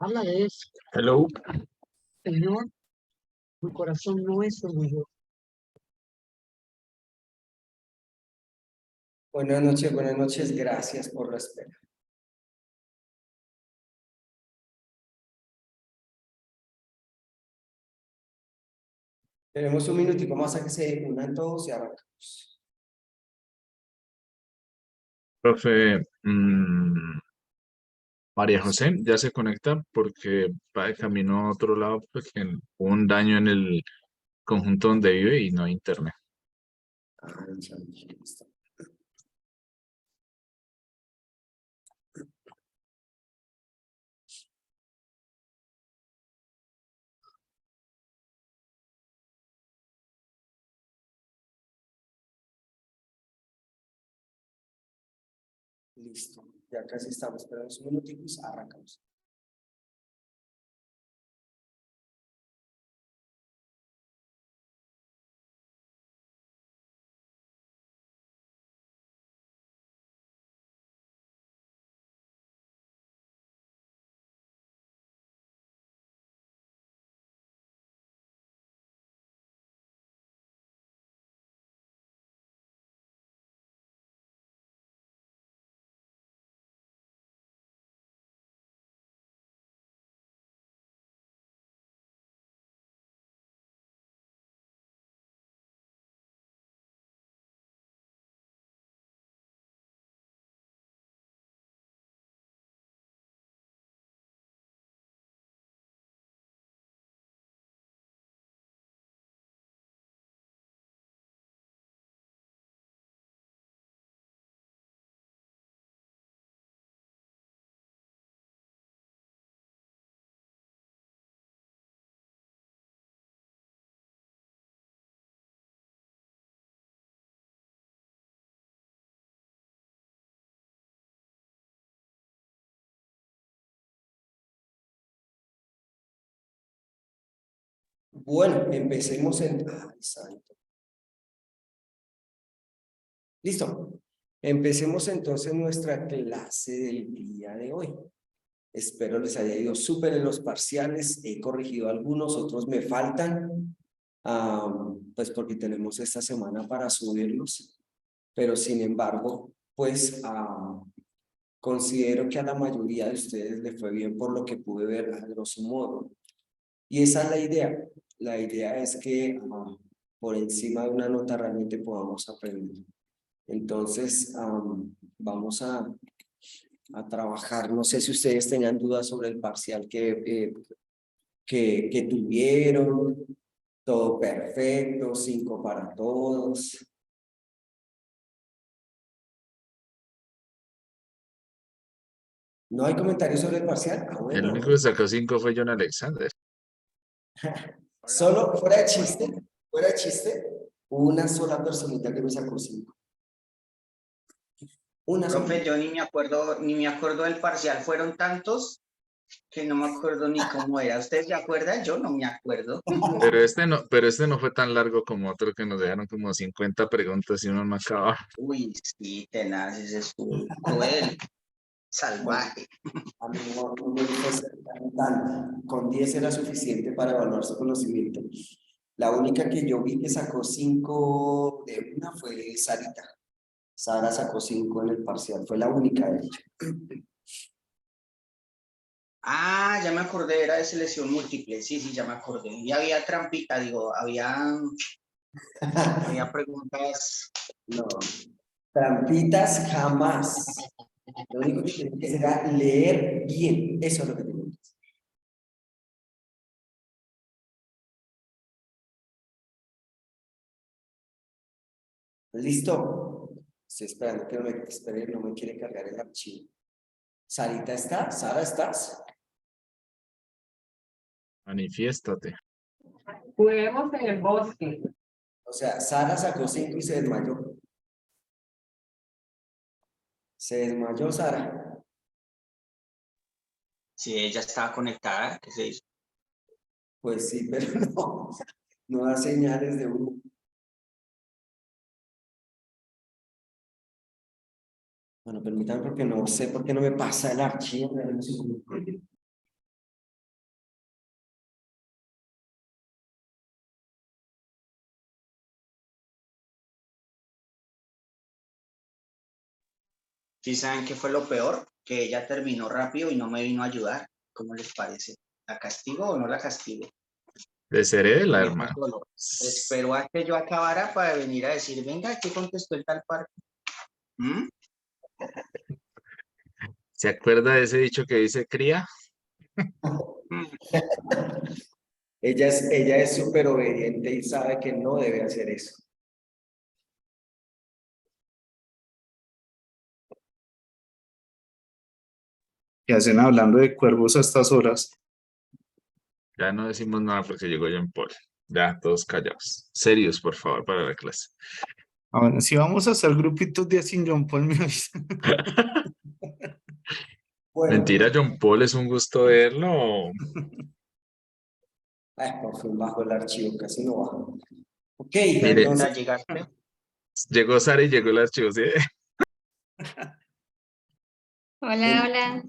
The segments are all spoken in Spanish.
Habla de eso, Hello. Señor. Mi corazón no es orgulloso. Buenas noches, gracias por la espera. Tenemos un minutico más a que se unan todos y arrancamos. Profe, María José ya se conecta porque va de camino a otro lado porque hubo un daño en el conjunto donde vive y no hay internet. Ya, listo. Listo, ya casi estamos, pero un minutico y arrancamos. Bueno, empecemos en... Ay, santo. Listo. Empecemos entonces nuestra clase del día de hoy. Espero les haya ido súper en los parciales. He corregido algunos, otros me faltan. Pues porque tenemos esta semana para subirlos. Pero sin embargo, pues considero que a la mayoría de ustedes le fue bien por lo que pude ver a grosso modo. Y esa es la idea. La idea es que por encima de una nota realmente podamos aprender. Entonces, vamos a trabajar. No sé si ustedes tenían dudas sobre el parcial que tuvieron. Todo perfecto, 5 para todos. ¿No hay comentarios sobre el parcial? El Bueno. único que sacó 5 fue John Alexander. Solo fuera de chiste, una sola personita que me sacó 5. Una sola. Profe, yo ni me acuerdo del parcial, fueron tantos que no me acuerdo ni cómo era. ¿Ustedes se acuerdan? Yo no me acuerdo. Pero este no fue tan largo como otro que nos dejaron como 50 preguntas y uno no acaba. Uy, sí, tenaz, ese es cruel, salvaje. A mí no me gusta ser con 10 era suficiente para evaluar su conocimiento. La única que yo vi que sacó 5 de una fue Sarita. Sara sacó 5 en el parcial, fue la única de ella. Ah, ya me acordé, era de selección múltiple, sí, ya me acordé. Y había trampita, digo, había preguntas. No, trampitas jamás. Lo único que tienen que hacer era leer bien, eso es lo que tienen que hacer. ¿Listo? Estoy esperando que no me quiere cargar el archivo. ¿Sarita está? ¿Sara estás? Manifiéstate. Juguemos en el bosque. O sea, Sara sacó 5 y se desmayó. Se desmayó Sara. Sí, ella estaba conectada, ¿qué se hizo? Pues sí, pero no da señales de humo. Bueno, permítanme porque no sé por qué no me pasa el archivo. ¿Sí saben qué fue lo peor? Que ella terminó rápido y no me vino a ayudar. ¿Cómo les parece? ¿La castigo o no la castigo? Desherédela, Me dejó hermano. solo. Esperó a que yo acabara para venir a decir, venga, ¿qué contestó el tal parte? ¿Mm? ¿Se acuerda de ese dicho que dice cría? Ella es súper obediente y sabe que no debe hacer eso. ¿Qué hacen hablando de cuervos a estas horas? Ya no decimos nada porque llegó John Paul. Ya, todos callados. Serios, por favor, para la clase. Ah, bueno, si vamos a hacer grupitos de sin John Paul, me avisan. Bueno, Mentira, John Paul, es un gusto verlo. ay, por fin bajo el archivo, casi no bajo. Ok, Mire, entonces, ¿Ya llegaste? llegó Sara y llegó el archivo, ¿sí? Hola, hola.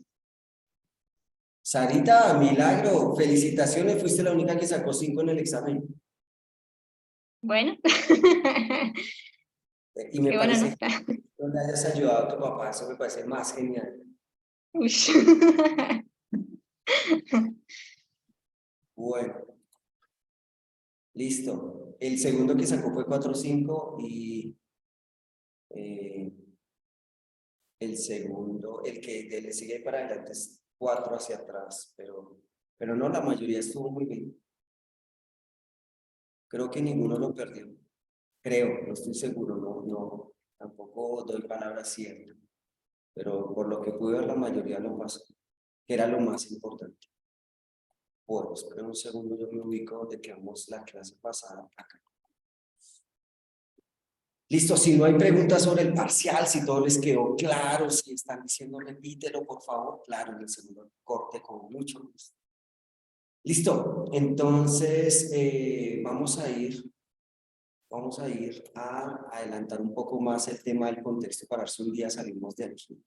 Sarita, milagro, felicitaciones, fuiste la única que sacó 5 en el examen. Bueno, Y me qué bueno no parece está. que no le hayas ayudado a tu papá, eso me parece más genial. Uy. Bueno, listo. El segundo que sacó fue 4.5 y el segundo, el que le sigue para adelante es 4 hacia atrás, pero no, la mayoría estuvo muy bien. Creo que ninguno lo perdió. Creo, no estoy seguro, no, tampoco doy palabras ciertas, pero por lo que pude ver la mayoría lo pasó, que era lo más importante. Bueno, espera un segundo, yo me ubico donde quedamos la clase pasada acá. Listo, si no hay preguntas sobre el parcial, si todo les quedó claro, si están diciendo repítelo, por favor, claro, en el segundo corte con mucho gusto. Listo, entonces vamos a ir a adelantar un poco más el tema del contexto para ver si un día salimos de aquí.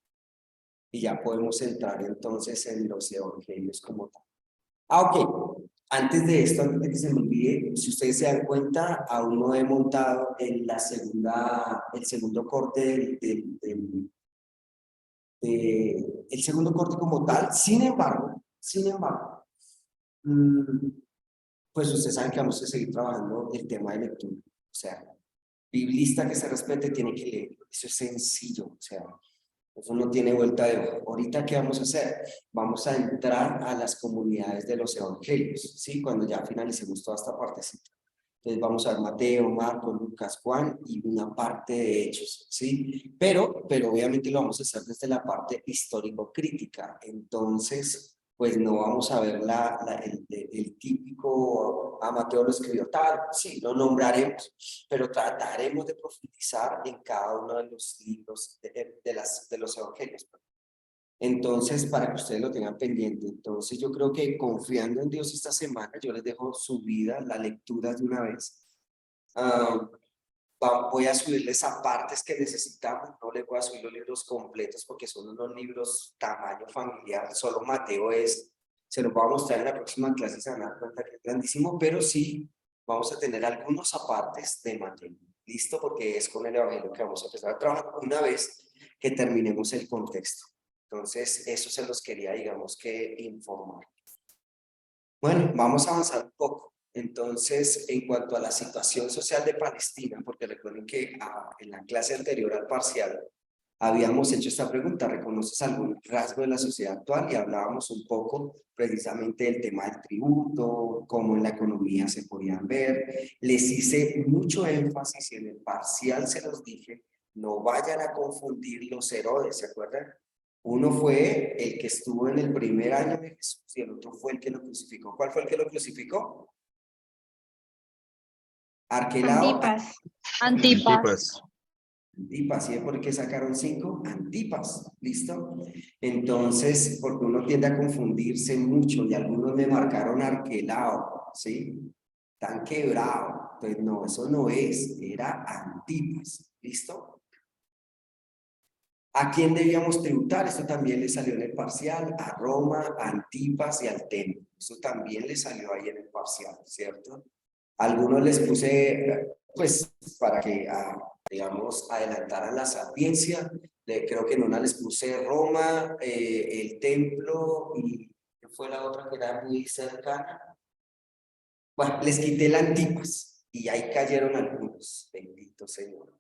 Y ya podemos entrar entonces en los evangelios como tal. Ok. Antes de esto, antes de que se me olvide, si ustedes se dan cuenta, aún no he montado el segundo corte el segundo corte como tal. Sin embargo, pues ustedes saben que vamos a seguir trabajando el tema de lectura. O sea, biblista que se respete tiene que leer. Eso es sencillo, o sea, eso no tiene vuelta de hoja. Ahorita, ¿qué vamos a hacer? Vamos a entrar a las comunidades de los evangelios, ¿sí? Cuando ya finalicemos toda esta partecita. Entonces vamos a ver Mateo, Marcos, Lucas, Juan y una parte de Hechos, ¿sí? Pero obviamente lo vamos a hacer desde la parte histórico-crítica. Entonces, pues no vamos a ver el típico, Mateo lo escribió tal, sí, lo nombraremos, pero trataremos de profundizar en cada uno de los libros de los evangelios. Entonces, para que ustedes lo tengan pendiente. Entonces, yo creo que confiando en Dios esta semana, yo les dejo subida la lectura de una vez. Voy a subirles a partes que necesitamos, no les voy a subir los libros completos porque son unos libros tamaño familiar, solo Mateo se los voy a mostrar en la próxima clase, se van a dar cuenta que es grandísimo, pero sí vamos a tener algunos apartes de Mateo, ¿listo? Porque es con el evangelio que vamos a empezar a trabajar una vez que terminemos el contexto. Entonces, eso se los quería, digamos, que informar. Bueno, vamos a avanzar un poco. Entonces, en cuanto a la situación social de Palestina, porque recuerden que en la clase anterior al parcial habíamos hecho esta pregunta, ¿reconoces algún rasgo de la sociedad actual? Y hablábamos un poco precisamente del tema del tributo, cómo en la economía se podían ver. Les hice mucho énfasis y en el parcial se los dije, no vayan a confundir los Herodes, ¿se acuerdan? Uno fue el que estuvo en el primer año de Jesús y el otro fue el que lo crucificó. ¿Cuál fue el que lo crucificó? Arquelao. Antipas. Antipas, ¿sí? ¿Por qué sacaron 5? Antipas, ¿listo? Entonces, porque uno tiende a confundirse mucho y algunos me marcaron Arquelao, ¿sí? Tan quebrado. Pues no, eso no es, era Antipas, ¿listo? ¿A quién debíamos tributar? Esto también le salió en el parcial, a Roma, a Antipas y al templo. Eso también le salió ahí en el parcial, ¿cierto? Algunos les puse, pues, para que, digamos, adelantaran la sapiencia, Creo que en una les puse Roma, el templo y ¿qué fue la otra que era muy cercana? Bueno, les quité la Antipas y ahí cayeron algunos, bendito Señor.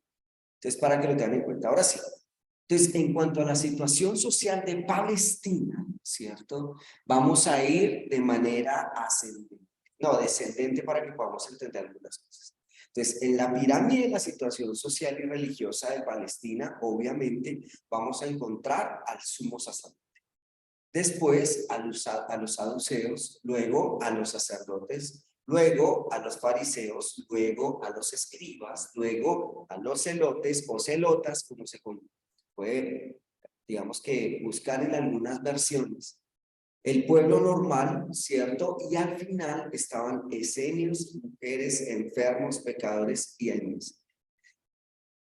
Entonces, para que lo tengan en cuenta. Ahora sí. Entonces, en cuanto a la situación social de Palestina, ¿cierto? Vamos a ir de manera ascendente, no, descendente para que podamos entender algunas cosas. Entonces, en la pirámide de la situación social y religiosa de Palestina, obviamente, vamos a encontrar al sumo sacerdote. Después a los saduceos, luego a los sacerdotes, luego a los fariseos, luego a los escribas, luego a los celotes o celotas, como se puede, digamos que buscar en algunas versiones. El pueblo normal, ¿cierto? Y al final estaban esenios, mujeres, enfermos, pecadores y almas.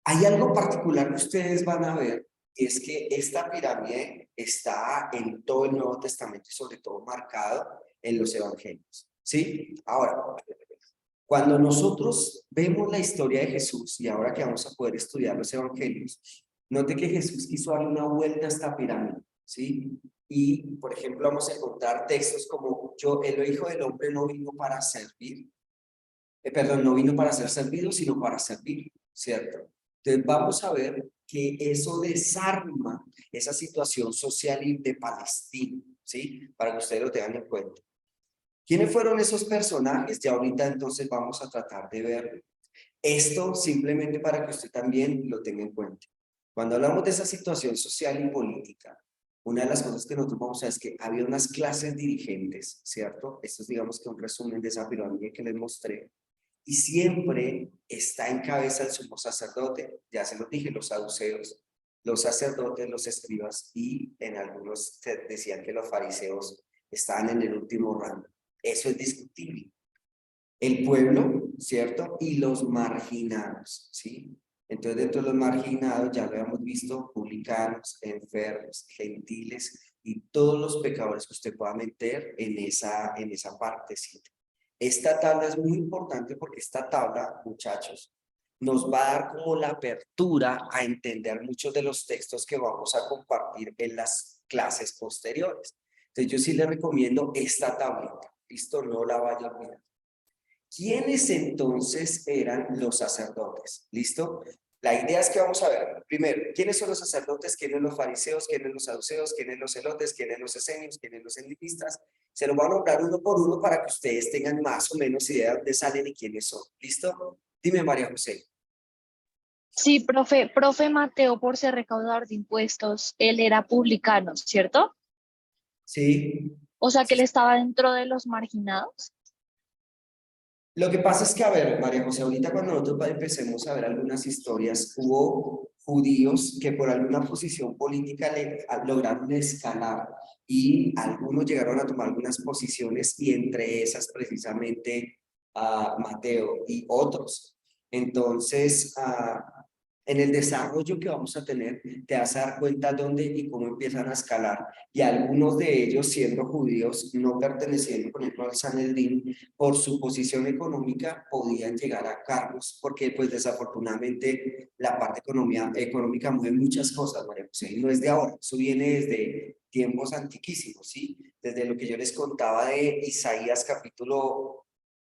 Hay algo particular que ustedes van a ver, y es que esta pirámide está en todo el Nuevo Testamento y sobre todo marcado en los evangelios, ¿sí? Ahora, cuando nosotros vemos la historia de Jesús, y ahora que vamos a poder estudiar los evangelios, note que Jesús quiso darle una vuelta a esta pirámide, ¿sí? Y, por ejemplo, vamos a encontrar textos como el Hijo del Hombre no vino para servir, no vino para ser servido, sino para servir, ¿cierto? Entonces vamos a ver que eso desarma esa situación social de Palestina, ¿sí? Para que ustedes lo tengan en cuenta. ¿Quiénes fueron esos personajes? Ya ahorita entonces vamos a tratar de ver esto simplemente para que usted también lo tenga en cuenta. Cuando hablamos de esa situación social y política, una de las cosas que nosotros vamos a ver es que había unas clases dirigentes, ¿cierto? Esto es, digamos, que un resumen de esa pirámide que les mostré. Y siempre está en cabeza el sumo sacerdote, ya se lo dije, los saduceos, los sacerdotes, los escribas, y en algunos decían que los fariseos estaban en el último rango. Eso es discutible. El pueblo, ¿cierto? Y los marginados, ¿sí? Entonces, dentro de los marginados, ya lo hemos visto, publicanos, enfermos, gentiles, y todos los pecadores que usted pueda meter en esa partecita. Esta tabla es muy importante porque esta tabla, muchachos, nos va a dar como la apertura a entender muchos de los textos que vamos a compartir en las clases posteriores. Entonces, yo sí les recomiendo esta tablita. ¿Listo? No la vaya a olvidar. ¿Quiénes entonces eran los sacerdotes? ¿Listo? La idea es que vamos a ver, primero, ¿quiénes son los sacerdotes? ¿Quiénes los fariseos? ¿Quiénes los saduceos? ¿Quiénes los celotes? ¿Quiénes los esenios? ¿Quiénes los elitistas? Se los voy a nombrar uno por uno para que ustedes tengan más o menos idea de dónde salen y quiénes son. ¿Listo? Dime, María José. Sí, profe Mateo, por ser recaudador de impuestos, él era publicano, ¿cierto? Sí. O sea, que él estaba dentro de los marginados. Lo que pasa es que, a ver, María José, ahorita cuando nosotros empecemos a ver algunas historias, hubo judíos que por alguna posición política lograron escalar y algunos llegaron a tomar algunas posiciones y entre esas precisamente Mateo y otros. Entonces, en el desarrollo que vamos a tener, te vas a dar cuenta dónde y cómo empiezan a escalar. Y algunos de ellos, siendo judíos, no perteneciendo, por ejemplo, al Sanedrín, por su posición económica, podían llegar a cargos, porque pues desafortunadamente la parte económica mueve muchas cosas, María José, y no es de ahora, eso viene desde tiempos antiquísimos, ¿sí? Desde lo que yo les contaba de Isaías capítulo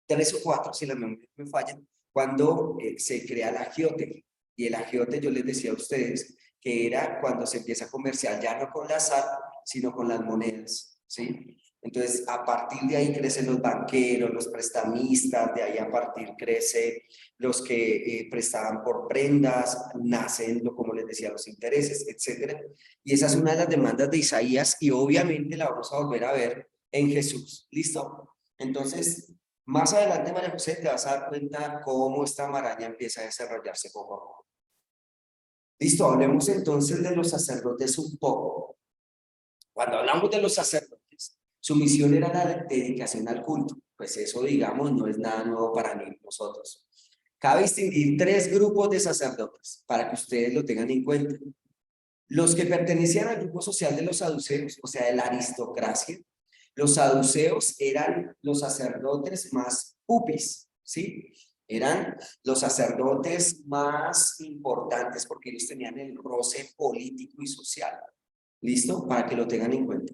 3 o 4, si la memoria me fallan, cuando se crea la agiote. Y el agiote, yo les decía a ustedes, que era cuando se empieza a comerciar ya no con la sal, sino con las monedas, ¿sí? Entonces, a partir de ahí crecen los banqueros, los prestamistas, de ahí a partir crece los que prestaban por prendas, nacen, como les decía, los intereses, etcétera. Y esa es una de las demandas de Isaías y obviamente la vamos a volver a ver en Jesús. ¿Listo? Entonces, más adelante, María José, te vas a dar cuenta cómo esta maraña empieza a desarrollarse poco a poco. Listo, hablemos entonces de los sacerdotes un poco. Cuando hablamos de los sacerdotes, su misión era la dedicación al culto. Pues eso, digamos, no es nada nuevo para nosotros. Cabe distinguir tres grupos de sacerdotes para que ustedes lo tengan en cuenta. Los que pertenecían al grupo social de los saduceos, o sea, de la aristocracia. Los saduceos eran los sacerdotes más pupis, ¿sí? Eran los sacerdotes más importantes porque ellos tenían el roce político y social. ¿Listo? Para que lo tengan en cuenta.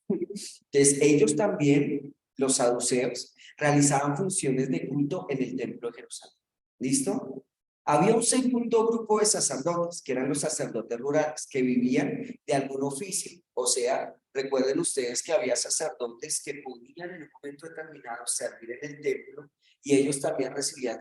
Entonces, ellos también, los saduceos, realizaban funciones de culto en el templo de Jerusalén. ¿Listo? Había un segundo grupo de sacerdotes, que eran los sacerdotes rurales, que vivían de algún oficio. O sea, recuerden ustedes que había sacerdotes que podían en un momento determinado servir en el templo y ellos también recibían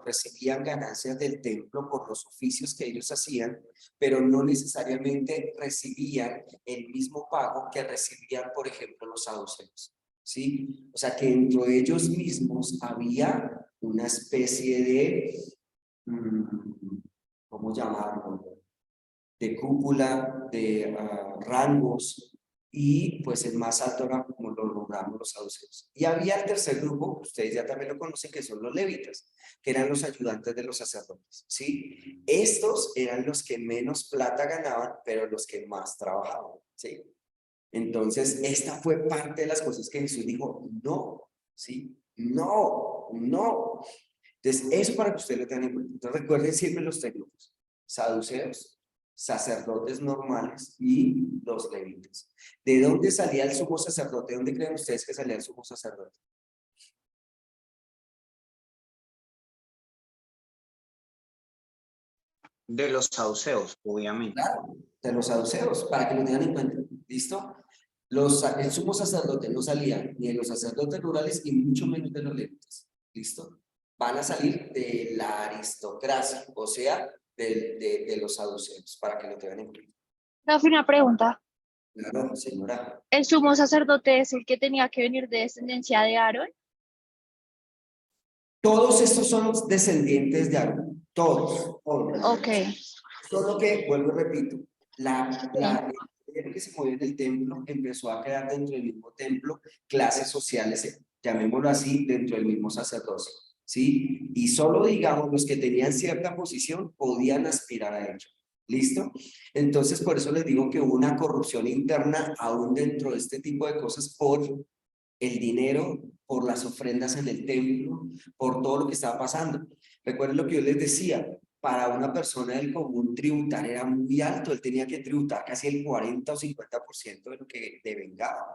recibían ganancias del templo por los oficios que ellos hacían, pero no necesariamente recibían el mismo pago que recibían, por ejemplo, los saduceos. ¿Sí? O sea que dentro de ellos mismos había una especie de, ¿cómo llamarlo? De cúpula, de rangos, y pues el más alto era como lo nombramos los saduceos. Y había el tercer grupo, ustedes ya también lo conocen, que son los levitas, que eran los ayudantes de los sacerdotes, ¿sí? Estos eran los que menos plata ganaban, pero los que más trabajaban, ¿sí? Entonces, esta fue parte de las cosas que Jesús dijo, no, ¿sí? No, no. Entonces, eso para que ustedes lo tengan en cuenta. Entonces, recuerden siempre los tres grupos: saduceos, sacerdotes normales y los levitas. ¿De dónde salía el sumo sacerdote? ¿De dónde creen ustedes que salía el sumo sacerdote? De los saduceos, obviamente. Claro, de los saduceos, para que lo tengan en cuenta. ¿Listo? El sumo sacerdote no salía ni de los sacerdotes rurales y mucho menos de los levitas. ¿Listo? Van a salir de la aristocracia, o sea, de los saduceos, para que lo tengan en cuenta. Profe, una pregunta. Claro, señora. ¿El sumo sacerdote es el que tenía que venir de descendencia de Aarón? Todos estos son los descendientes de Aarón. Todos. Ok. Solo que, vuelvo y repito, la que se movió en el templo empezó a crear dentro del mismo templo clases sociales, llamémoslo así, dentro del mismo sacerdocio, ¿sí? Y solo, digamos, los que tenían cierta posición podían aspirar a ello. ¿Listo? Entonces, por eso les digo que hubo una corrupción interna aún dentro de este tipo de cosas por el dinero, por las ofrendas en el templo, por todo lo que estaba pasando. Recuerden lo que yo les decía, para una persona del común tributar era muy alto, él tenía que tributar casi el 40 o 50% de lo que devengaba.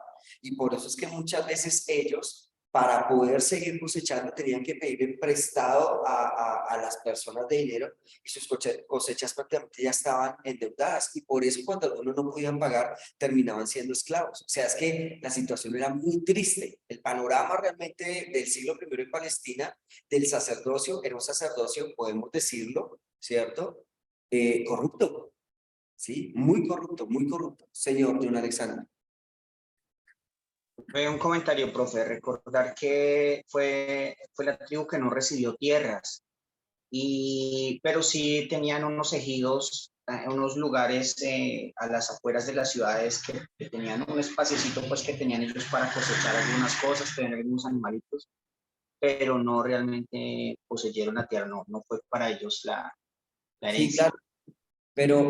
Y por eso es que muchas veces ellos, para poder seguir cosechando, tenían que pedir prestado a las personas de dinero y sus cosechas prácticamente ya estaban endeudadas. Y por eso cuando algunos no podían pagar, terminaban siendo esclavos. O sea, es que la situación era muy triste. El panorama realmente del siglo I en Palestina, del sacerdocio, era un sacerdocio, podemos decirlo, ¿cierto? Corrupto, ¿sí? Muy corrupto, muy corrupto. Señor John Alexander. Un comentario, profe. Recordar que fue la tribu que no recibió tierras, pero sí tenían unos ejidos, unos lugares a las afueras de las ciudades que tenían un espaciocito pues que tenían ellos para cosechar algunas cosas, tener algunos animalitos, pero no realmente poseyeron la tierra, no fue para ellos la herencia. Sí, claro.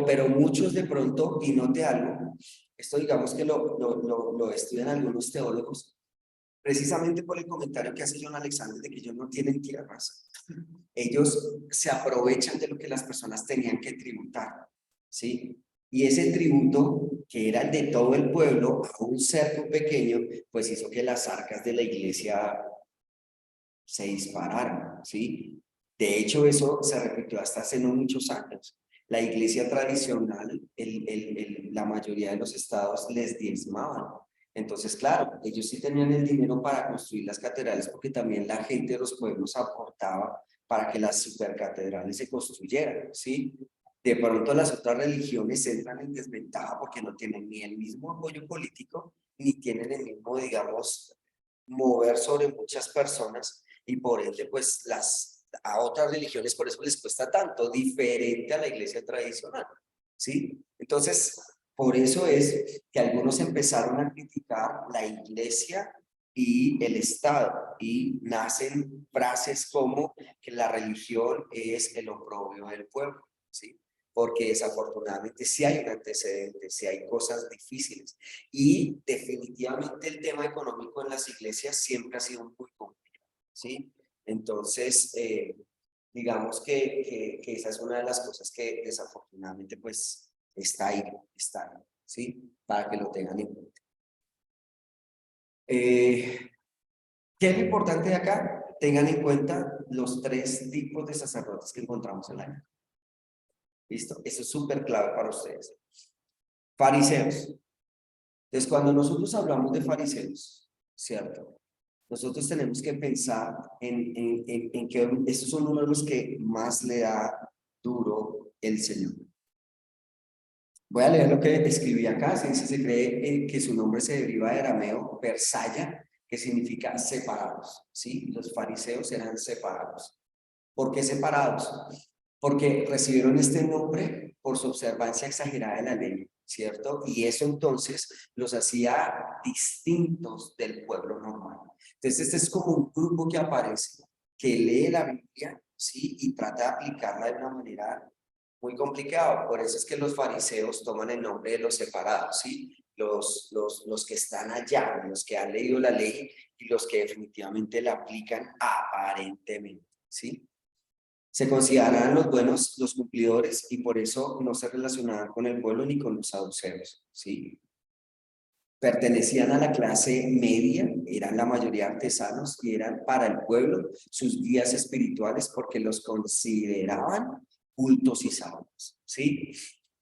Pero muchos de pronto, y note algo, esto digamos que lo estudian algunos teólogos, precisamente por el comentario que hace John Alexander de que ellos no tienen tierras. Ellos se aprovechan de lo que las personas tenían que tributar, ¿sí? Y ese tributo, que era el de todo el pueblo, a un cerco pequeño, pues hizo que las arcas de la iglesia se dispararan, ¿sí? De hecho, eso se repitió hasta hace no muchos años. La iglesia tradicional, la mayoría de los estados les diezmaban. Entonces, claro, ellos sí tenían el dinero para construir las catedrales porque también la gente de los pueblos aportaba para que las supercatedrales se construyeran, ¿sí? De pronto las otras religiones entran en desventaja porque no tienen ni el mismo apoyo político, ni tienen el mismo, digamos, mover sobre muchas personas y por ende, pues a otras religiones por eso les cuesta tanto, diferente a la iglesia tradicional, ¿sí? Entonces, por eso es que algunos empezaron a criticar la iglesia y el Estado, y nacen frases como que la religión es el oprobio del pueblo, ¿sí? Porque desafortunadamente sí hay un antecedente, sí hay cosas difíciles, y definitivamente el tema económico en las iglesias siempre ha sido muy complicado, ¿sí? Entonces, digamos que esa es una de las cosas que desafortunadamente pues está ahí, ¿sí? Para que lo tengan en cuenta. ¿Qué es lo importante de acá? Tengan en cuenta los 3 tipos de sacerdotes que encontramos en la Biblia. ¿Listo? Eso es súper clave para ustedes. Fariseos. Entonces, cuando nosotros hablamos de fariseos, ¿cierto? Nosotros tenemos que pensar en que estos son uno de los que más le da duro el Señor. Voy a leer lo que escribí acá. Se cree que su nombre se deriva de arameo, persaya, que significa separados, ¿sí? Los fariseos eran separados. ¿Por qué separados? Porque recibieron este nombre por su observancia exagerada de la ley, ¿cierto? Y eso entonces los hacía distintos del pueblo normal. Entonces este es como un grupo que aparece, que lee la Biblia, ¿sí? Y trata de aplicarla de una manera muy complicada. Por eso es que los fariseos toman el nombre de los separados, ¿sí? Los que están allá, los que han leído la ley y los que definitivamente la aplican aparentemente, ¿sí? Se consideraban los buenos, los cumplidores, y por eso no se relacionaban con el pueblo ni con los saduceos, ¿sí? Pertenecían a la clase media, eran la mayoría artesanos y eran para el pueblo sus guías espirituales porque los consideraban cultos y santos, ¿sí?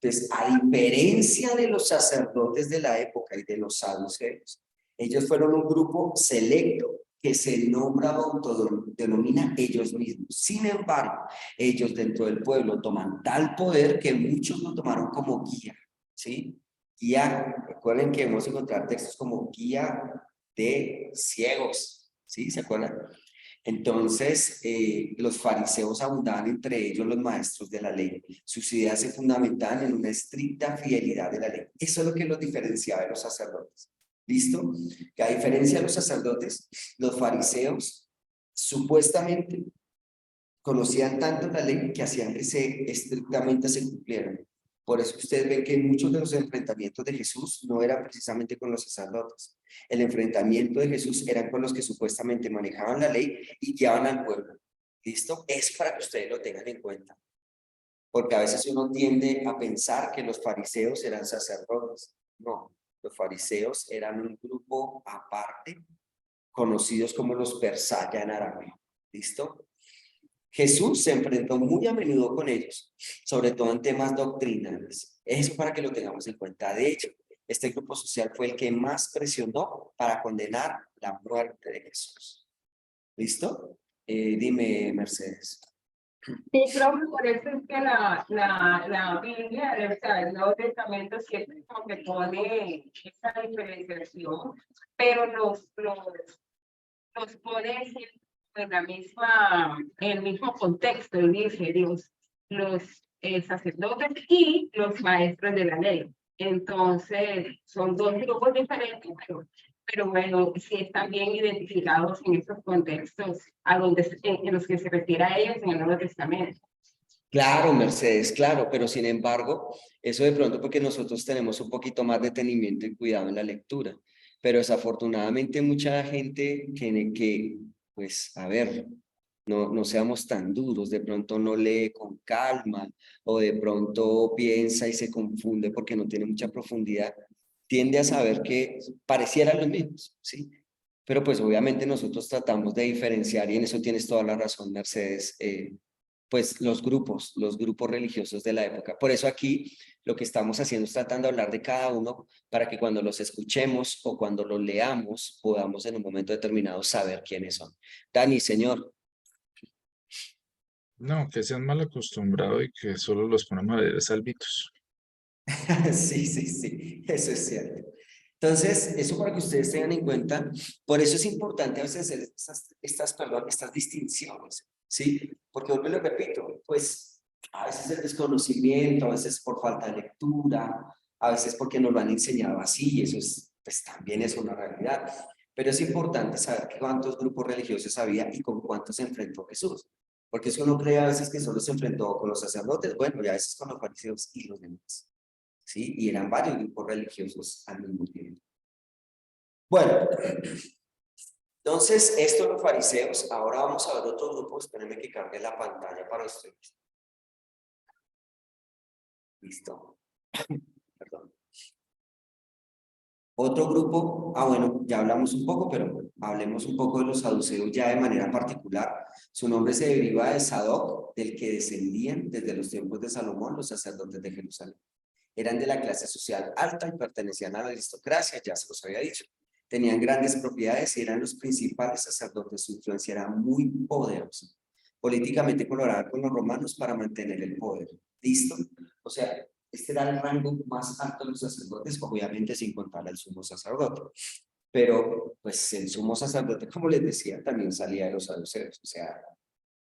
Entonces, a diferencia de los sacerdotes de la época y de los saduceos, ellos fueron un grupo selecto que se nombra o autodenomina ellos mismos. Sin embargo, ellos dentro del pueblo toman tal poder que muchos lo tomaron como guía, ¿sí? Guía, recuerden que hemos encontrado textos como guía de ciegos, ¿sí? ¿Se acuerdan? Entonces, los fariseos abundaban entre ellos los maestros de la ley. Sus ideas se fundamentaban en una estricta fidelidad de la ley. Eso es lo que los diferenciaba de los sacerdotes. ¿Listo? Que a diferencia de los sacerdotes, los fariseos supuestamente conocían tanto la ley que hacían que estrictamente se cumplieran. Por eso ustedes ven que muchos de los enfrentamientos de Jesús no eran precisamente con los sacerdotes. El enfrentamiento de Jesús era con los que supuestamente manejaban la ley y guiaban al pueblo. ¿Listo? Es para que ustedes lo tengan en cuenta. Porque a veces uno tiende a pensar que los fariseos eran sacerdotes. No, los fariseos eran un grupo aparte, conocidos como los persaya en arameo. ¿Listo? Jesús se enfrentó muy a menudo con ellos, sobre todo en temas doctrinales. Eso para que lo tengamos en cuenta. De hecho, este grupo social fue el que más presionó para condenar la muerte de Jesús. ¿Listo? Dime, Mercedes. Sí, profe, por eso es que la Biblia, o sea, el Nuevo Testamento siempre como que pone esa diferenciación, pero los pone siempre en el mismo contexto, y dice Dios, los sacerdotes y los maestros de la ley. Entonces, son 2 grupos diferentes, pero bueno, sí están bien identificados en esos contextos en los que se refiere a ellos en el Nuevo Testamento. Claro, Mercedes, claro, pero sin embargo, eso de pronto porque nosotros tenemos un poquito más de detenimiento y cuidado en la lectura, pero desafortunadamente mucha gente que pues, a ver, no seamos tan duros, de pronto no lee con calma o de pronto piensa y se confunde porque no tiene mucha profundidad, tiende a saber que parecieran los mismos, ¿sí? Pero pues obviamente nosotros tratamos de diferenciar y en eso tienes toda la razón, Mercedes, pues los grupos religiosos de la época. Por eso aquí lo que estamos haciendo es tratando de hablar de cada uno para que cuando los escuchemos o cuando los leamos podamos en un momento determinado saber quiénes son. Dani, señor. No, que sean mal acostumbrados y que solo los ponemos a leer salvitos. Sí, eso es cierto. Entonces, eso para que ustedes tengan en cuenta, por eso es importante a veces hacer estas distinciones, ¿sí? Porque vuelvo y lo repito, pues a veces el desconocimiento, a veces por falta de lectura, a veces porque nos lo han enseñado así, y eso es, pues también es una realidad. Pero es importante saber cuántos grupos religiosos había y con cuántos se enfrentó Jesús. Porque es que uno cree a veces que solo se enfrentó con los sacerdotes, bueno, y a veces con los fariseos y los demás. ¿Sí? Y eran varios grupos religiosos al mismo tiempo. Bueno, Entonces, esto los fariseos. Ahora vamos a ver otro grupo. Espérenme que cargue la pantalla para ustedes. Listo. Perdón. Otro grupo, bueno, ya hablamos un poco, pero hablemos un poco de los saduceos ya de manera particular. Su nombre se deriva de Sadoc, del que descendían desde los tiempos de Salomón los sacerdotes de Jerusalén. Eran de la clase social alta y pertenecían a la aristocracia, ya se los había dicho. Tenían grandes propiedades y eran los principales sacerdotes. Su influencia era muy poderosa. Políticamente colaboraban con los romanos para mantener el poder. ¿Listo? O sea, este era el rango más alto de los sacerdotes, obviamente sin contar al sumo sacerdote. Pero, pues, el sumo sacerdote, como les decía, también salía de los saduceos. O sea,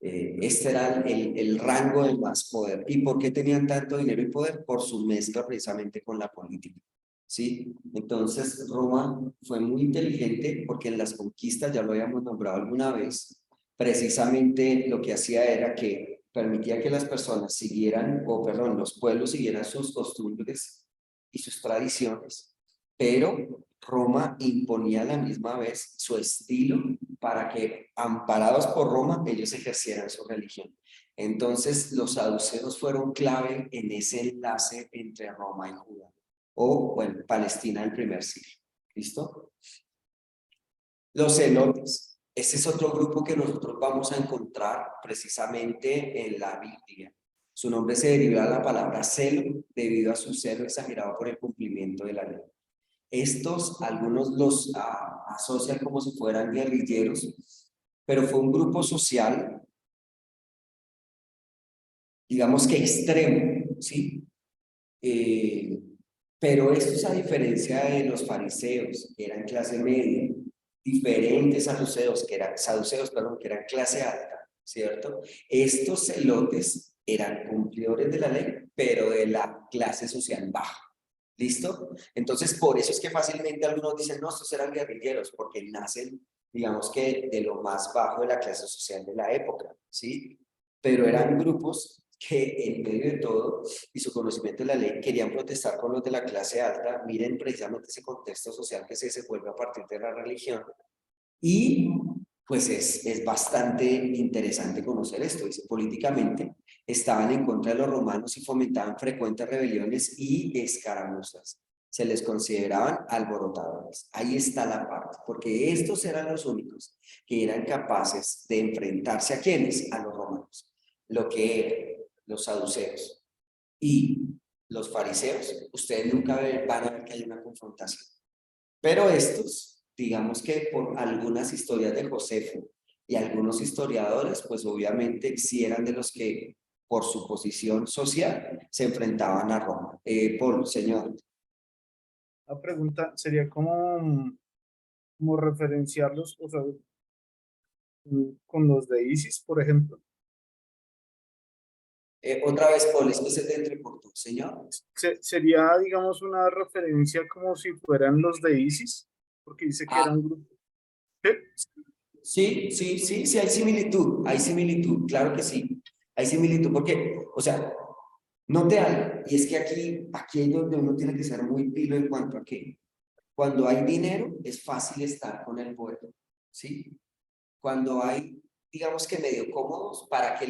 este era el rango de más poder. ¿Y por qué tenían tanto dinero y poder? Por su mezcla precisamente con la política. ¿Sí? Entonces, Roma fue muy inteligente porque en las conquistas, ya lo habíamos nombrado alguna vez, precisamente lo que hacía era que permitía que las personas siguieran, los pueblos siguieran sus costumbres y sus tradiciones, pero Roma imponía a la misma vez su estilo para que, amparados por Roma, ellos ejercieran su religión. Entonces, los saduceos fueron clave en ese enlace entre Roma y Judá, o, bueno, Palestina del primer siglo. ¿Listo? Los celotes. Ese es otro grupo que nosotros vamos a encontrar precisamente en la Biblia. Su nombre se deriva de la palabra celo, debido a su celo exagerado por el cumplimiento de la ley. Estos, algunos los asocian como si fueran guerrilleros, pero fue un grupo social, digamos que extremo, ¿sí? Pero estos, a diferencia de los fariseos, que eran clase media, diferentes a los saduceos, que eran clase alta, ¿cierto? Estos celotes eran cumplidores de la ley, pero de la clase social baja. ¿Listo? Entonces, por eso es que fácilmente algunos dicen, no, estos eran guerrilleros, porque nacen, digamos que de lo más bajo de la clase social de la época, ¿sí? Pero eran grupos que en medio de todo y su conocimiento de la ley querían protestar con los de la clase alta. Miren precisamente ese contexto social que se desenvuelve a partir de la religión. Y pues es bastante interesante conocer esto. Dice, políticamente estaban en contra de los romanos y fomentaban frecuentes rebeliones y escaramuzas. Se les consideraban alborotadores. Ahí está la parte, porque estos eran los únicos que eran capaces de enfrentarse a ¿quiénes? A los romanos. Lo que eran los saduceos y los fariseos, ustedes nunca van a ver que hay una confrontación. Pero estos, digamos que por algunas historias de Josefo y algunos historiadores, pues obviamente sí eran de los que por su posición social se enfrentaban a Roma. Paul, señor. La pregunta sería cómo referenciarlos, o sea, con los de ISIS, por ejemplo. Otra vez, Paul, esto se te entrecortó, señor. Sería, digamos, una referencia como si fueran los de ISIS, porque dice que era un grupo. Sí, hay similitud, claro que sí, hay similitud, porque, o sea, note algo, y es que aquí es donde uno tiene que ser muy pilo en cuanto a que cuando hay dinero es fácil estar con el pueblo, ¿sí? Cuando hay, digamos que medio cómodos para que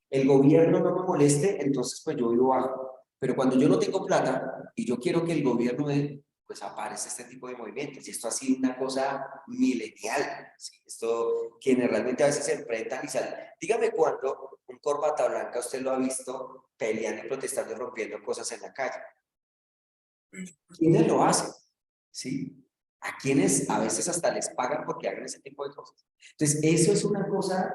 el gobierno no me moleste, entonces pues yo vivo bajo. Pero cuando yo no tengo plata y yo quiero que el gobierno pues aparece este tipo de movimientos. Y esto ha sido una cosa milenial. ¿Sí? Esto, quienes realmente a veces se enfrentan y salen. Dígame cuándo un corbata blanca usted lo ha visto peleando y protestando y rompiendo cosas en la calle. ¿Quiénes lo hacen? ¿Sí? A quienes a veces hasta les pagan porque hagan ese tipo de cosas. Entonces, eso es una cosa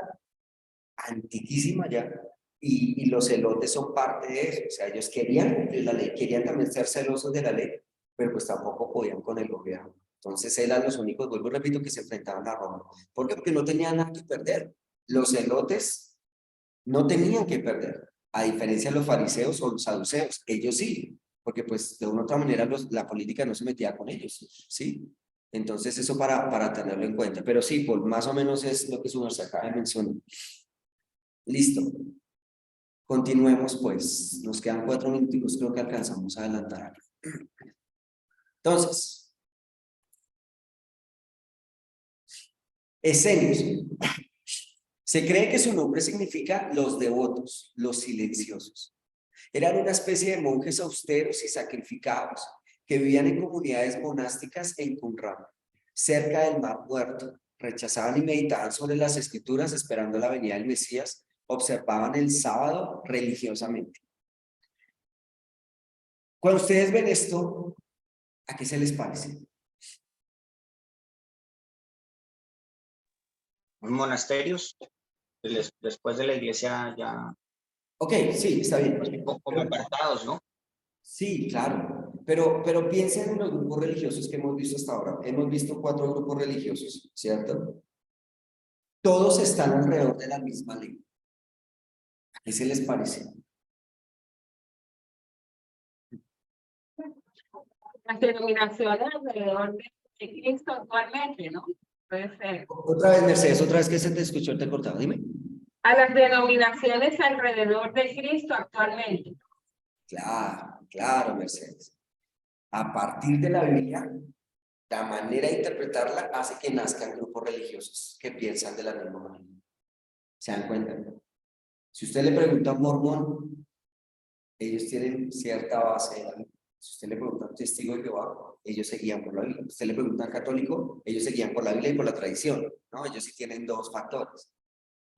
antiquísima ya, y los celotes son parte de eso. O sea, ellos querían cumplir la ley, querían también ser celosos de la ley, pero pues tampoco podían con el gobierno. Entonces eran los únicos, vuelvo y repito, que se enfrentaban a Roma. ¿Por qué? Porque no tenían nada que perder. Los celotes no tenían que perder, a diferencia de los fariseos o los saduceos. Ellos sí, porque pues de una u otra manera la política no se metía con ellos, ¿sí? Entonces eso para tenerlo en cuenta. Pero sí, pues más o menos es lo que su merced acaba de mencionar. Listo. Continuemos pues. Nos quedan 4 minutos, creo que alcanzamos a adelantar. Entonces, Esenios. Se cree que su nombre significa los devotos, los silenciosos. Eran una especie de monjes austeros y sacrificados que vivían en comunidades monásticas en Qumran, cerca del Mar Muerto. Rechazaban y meditaban sobre las escrituras esperando la venida del Mesías. Observaban el sábado religiosamente. Cuando ustedes ven esto, ¿a qué se les parece? Monasterios, después de la iglesia ya Ok, sí, está bien. como apartados, ¿no? Sí, claro. Pero piensen en los grupos religiosos que hemos visto hasta ahora. Hemos visto 4 grupos religiosos, ¿cierto? Todos están alrededor de la misma ley. ¿A qué se les parece? Las denominaciones alrededor de Cristo actualmente, ¿no? Puede ser. Otra vez, Mercedes, otra vez que se te escuchó, te cortaba. Dime. A las denominaciones alrededor de Cristo actualmente. Claro, claro, Mercedes. A partir de la Biblia, la manera de interpretarla hace que nazcan grupos religiosos que piensan de la misma manera. ¿Se dan cuenta? Si usted le pregunta a un mormón, ellos tienen cierta base de la Biblia. Si usted le pregunta a un testigo de Jehová, ellos se guían por la Biblia. Si usted le pregunta a un católico, ellos se guían por la Biblia y por la tradición, ¿no? Ellos sí tienen 2 factores.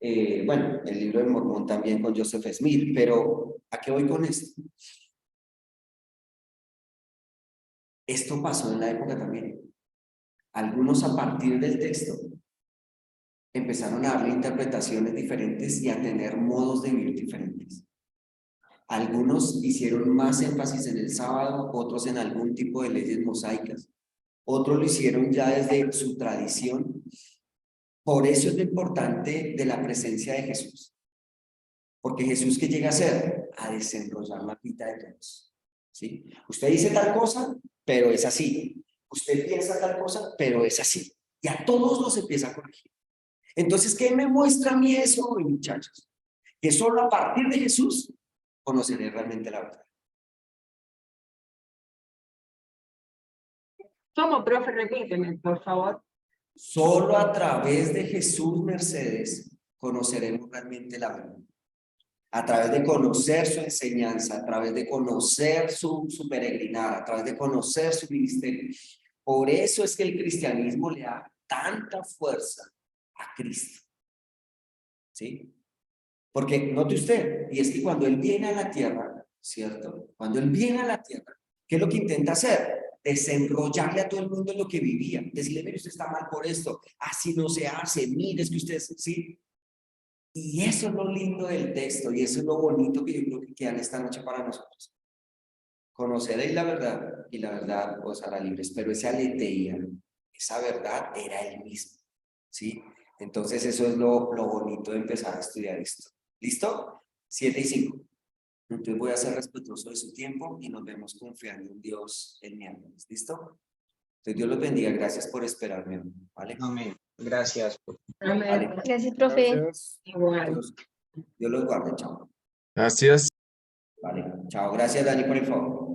Bueno, el libro de Mormón también con Joseph Smith, pero ¿a qué voy con esto? Esto pasó en la época también. Algunos a partir del texto empezaron a darle interpretaciones diferentes y a tener modos de vivir diferentes. Algunos hicieron más énfasis en el sábado, otros en algún tipo de leyes mosaicas, otros lo hicieron ya desde su tradición. Por eso es lo importante de la presencia de Jesús. Porque Jesús, ¿qué llega a hacer? A desenrollar la vida de todos. ¿Sí? Usted dice tal cosa, pero es así. Usted piensa tal cosa, pero es así. Y a todos los empieza a corregir. Entonces, ¿qué me muestra a mí eso hoy, muchachos? Que solo a partir de Jesús conoceré realmente la verdad. ¿Cómo, profe? Repíteme, por favor. Solo a través de Jesús, Mercedes, conoceremos realmente la verdad. A través de conocer su enseñanza, a través de conocer su peregrinar, a través de conocer su ministerio. Por eso es que el cristianismo le da tanta fuerza a Cristo. ¿Sí? Porque note usted, y es que cuando Él viene a la tierra, ¿cierto? Cuando Él viene a la tierra, ¿qué es lo que intenta hacer? Desenrollarle a todo el mundo lo que vivía. Decirle, mire, usted está mal por esto, así no se hace, mire, es que usted, ¿sí? Y eso es lo lindo del texto, y eso es lo bonito que yo creo que quedan esta noche para nosotros. Conoceréis la verdad, y la verdad os hará libres, pero ese aletheia, esa verdad era Él mismo, ¿sí? Entonces eso es lo bonito de empezar a estudiar esto. ¿Listo? 7:05. Entonces voy a ser respetuoso de su tiempo y nos vemos confiando en Dios el miércoles. ¿Listo? Entonces Dios los bendiga. Gracias por esperarme. ¿Vale? Amén. Gracias. Amén. Gracias, profe. Gracias. Igual. Dios los guarde. Chao. Gracias. Vale. Chao. Gracias, Dani, por el favor.